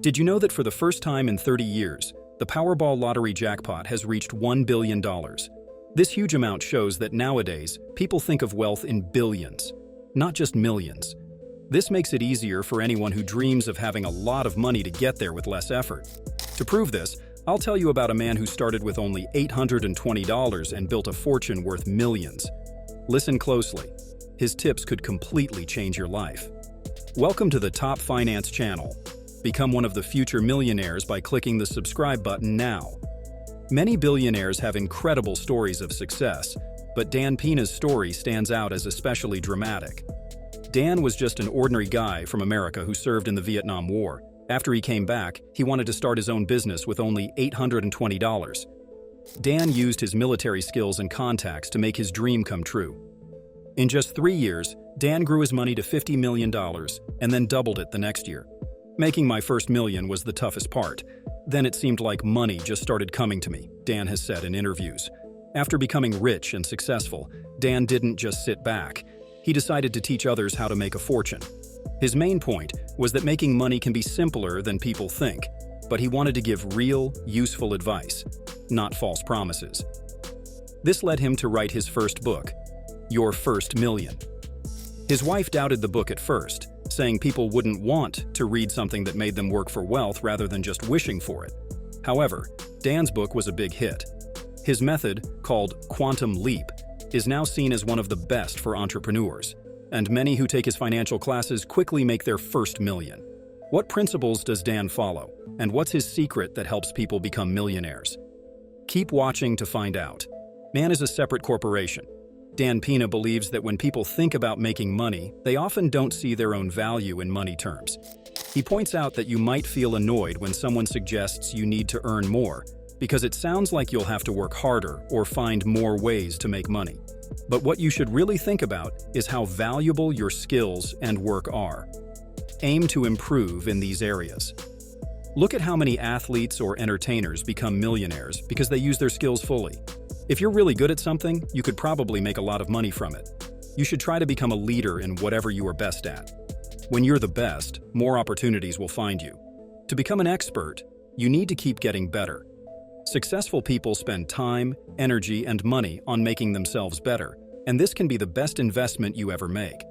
Did you know that for the first time in 30 years, the Powerball lottery jackpot has reached $1 billion? This huge amount shows that nowadays, people think of wealth in billions, not just millions. This makes it easier for anyone who dreams of having a lot of money to get there with less effort. To prove this, I'll tell you about a man who started with only $820 and built a fortune worth millions. Listen closely. His tips could completely change your life. Welcome to the Top Finance channel. Become one of the future millionaires by clicking the subscribe button now. Many billionaires have incredible stories of success, but Dan Pena's story stands out as especially dramatic. Dan was just an ordinary guy from America who served in the Vietnam War. After he came back, he wanted to start his own business with only $820. Dan used his military skills and contacts to make his dream come true. In just 3 years, Dan grew his money to $50 million and then doubled it the next year. Making my first million was the toughest part. Then it seemed like money just started coming to me, Dan has said in interviews. After becoming rich and successful, Dan didn't just sit back. He decided to teach others how to make a fortune. His main point was that making money can be simpler than people think, but he wanted to give real, useful advice, not false promises. This led him to write his first book, Your First Million. His wife doubted the book at first, saying people wouldn't want to read something that made them work for wealth rather than just wishing for it. However, Dan's book was a big hit. His method, called Quantum Leap, is now seen as one of the best for entrepreneurs, and many who take his financial classes quickly make their first million. What principles does Dan follow, and what's his secret that helps people become millionaires? Keep watching to find out. Man is a separate corporation. Dan Pena believes that when people think about making money, they often don't see their own value in money terms. He points out that you might feel annoyed when someone suggests you need to earn more, because it sounds like you'll have to work harder or find more ways to make money. But what you should really think about is how valuable your skills and work are. Aim to improve in these areas. Look at how many athletes or entertainers become millionaires because they use their skills fully. If you're really good at something, you could probably make a lot of money from it. You should try to become a leader in whatever you are best at. When you're the best, more opportunities will find you. To become an expert, you need to keep getting better. Successful people spend time, energy, and money on making themselves better, and this can be the best investment you ever make.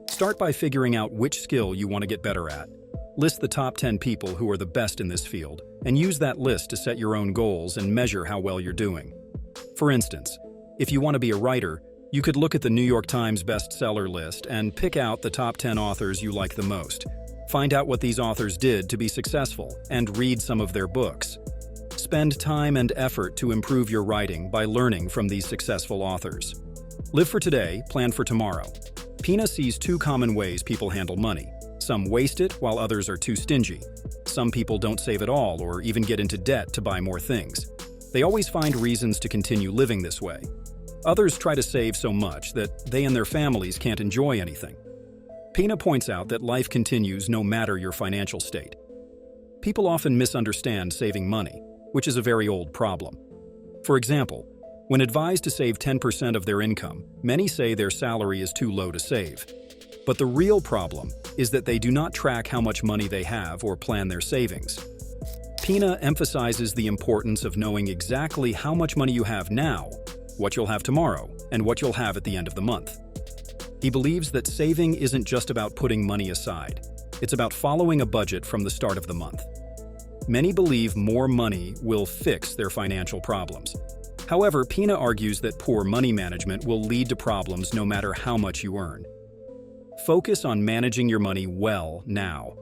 Start by figuring out which skill you want to get better at. List the top 10 people who are the best in this field, and use that list to set your own goals and measure how well you're doing. For instance, if you want to be a writer, you could look at the New York Times bestseller list and pick out the top 10 authors you like the most. Find out what these authors did to be successful and read some of their books. Spend time and effort to improve your writing by learning from these successful authors. Live for today, plan for tomorrow. Pena sees two common ways people handle money. Some waste it while others are too stingy. Some people don't save at all or even get into debt to buy more things. They always find reasons to continue living this way. Others try to save so much that they and their families can't enjoy anything. Pena points out that life continues no matter your financial state. People often misunderstand saving money, which is a very old problem. For example, when advised to save 10% of their income, many say their salary is too low to save. But the real problem is that they do not track how much money they have or plan their savings. Pena emphasizes the importance of knowing exactly how much money you have now, what you'll have tomorrow, and what you'll have at the end of the month. He believes that saving isn't just about putting money aside. It's about following a budget from the start of the month. Many believe more money will fix their financial problems. However, Pena argues that poor money management will lead to problems no matter how much you earn. Focus on managing your money well now.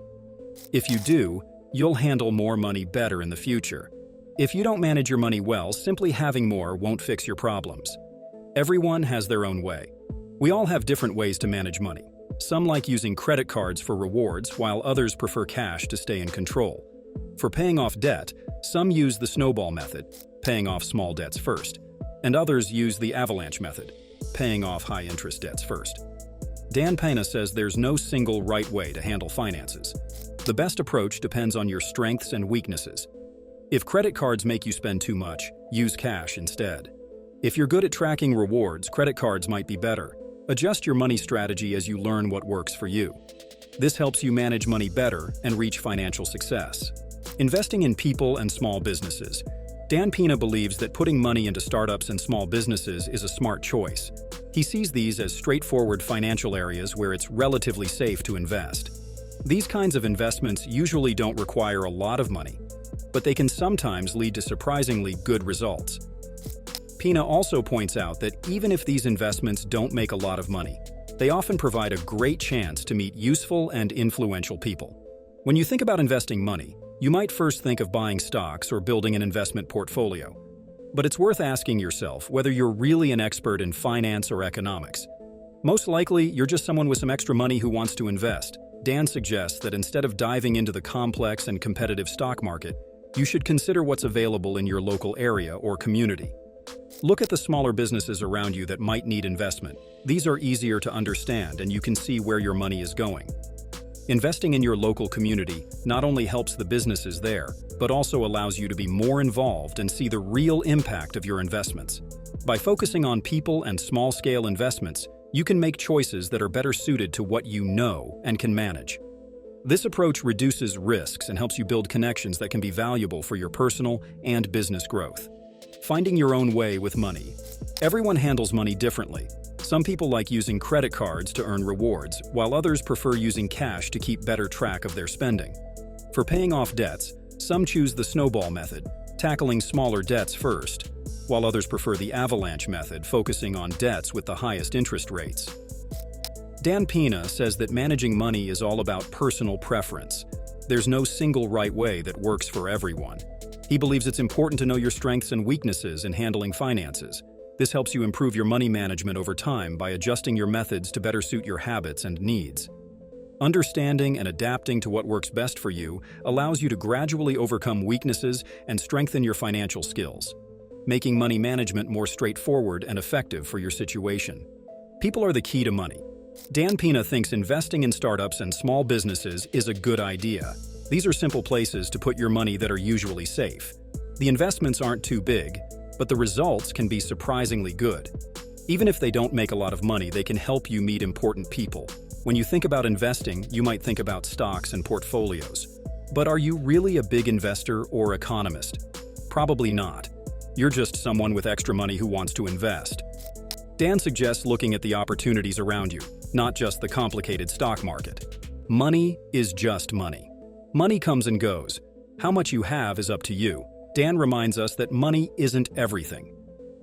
If you do, you'll handle more money better in the future. If you don't manage your money well, simply having more won't fix your problems. Everyone has their own way. We all have different ways to manage money. Some like using credit cards for rewards, while others prefer cash to stay in control. For paying off debt, some use the snowball method, paying off small debts first, and others use the avalanche method, paying off high-interest debts first. Dan Pena says there's no single right way to handle finances. The best approach depends on your strengths and weaknesses. If credit cards make you spend too much, use cash instead. If you're good at tracking rewards, credit cards might be better. Adjust your money strategy as you learn what works for you. This helps you manage money better and reach financial success. Investing in people and small businesses. Dan Pena believes that putting money into startups and small businesses is a smart choice. He sees these as straightforward financial areas where it's relatively safe to invest. These kinds of investments usually don't require a lot of money, but they can sometimes lead to surprisingly good results. Pena also points out that even if these investments don't make a lot of money, they often provide a great chance to meet useful and influential people. When you think about investing money, you might first think of buying stocks or building an investment portfolio. But it's worth asking yourself whether you're really an expert in finance or economics. Most likely, you're just someone with some extra money who wants to invest. Dan suggests that instead of diving into the complex and competitive stock market, you should consider what's available in your local area or community. Look at the smaller businesses around you that might need investment. These are easier to understand and you can see where your money is going. Investing in your local community not only helps the businesses there, but also allows you to be more involved and see the real impact of your investments. By focusing on people and small-scale investments, you can make choices that are better suited to what you know and can manage. This approach reduces risks and helps you build connections that can be valuable for your personal and business growth. Finding your own way with money. Everyone handles money differently. Some people like using credit cards to earn rewards, while others prefer using cash to keep better track of their spending. For paying off debts, some choose the snowball method, tackling smaller debts first, while others prefer the avalanche method, focusing on debts with the highest interest rates. Dan Pena says that managing money is all about personal preference. There's no single right way that works for everyone. He believes it's important to know your strengths and weaknesses in handling finances. This helps you improve your money management over time by adjusting your methods to better suit your habits and needs. Understanding and adapting to what works best for you allows you to gradually overcome weaknesses and strengthen your financial skills, making money management more straightforward and effective for your situation. People are the key to money. Dan Pena thinks investing in startups and small businesses is a good idea. These are simple places to put your money that are usually safe. The investments aren't too big, but the results can be surprisingly good. Even if they don't make a lot of money, they can help you meet important people. When you think about investing, you might think about stocks and portfolios. But are you really a big investor or economist? Probably not. You're just someone with extra money who wants to invest. Dan suggests looking at the opportunities around you, not just the complicated stock market. Money is just money. Money comes and goes. How much you have is up to you. Dan reminds us that money isn't everything.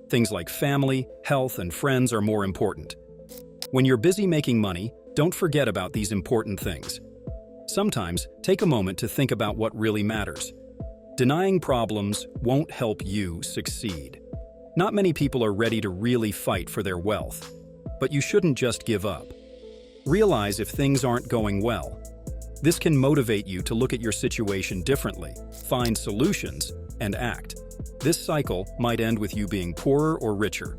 Things like family, health, and friends are more important. When you're busy making money, don't forget about these important things. Sometimes, take a moment to think about what really matters. Denying problems won't help you succeed. Not many people are ready to really fight for their wealth, but you shouldn't just give up. Realize if things aren't going well. This can motivate you to look at your situation differently, find solutions, and act. This cycle might end with you being poorer or richer.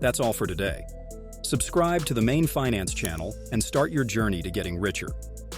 That's all for today. Subscribe to the main finance channel and start your journey to getting richer.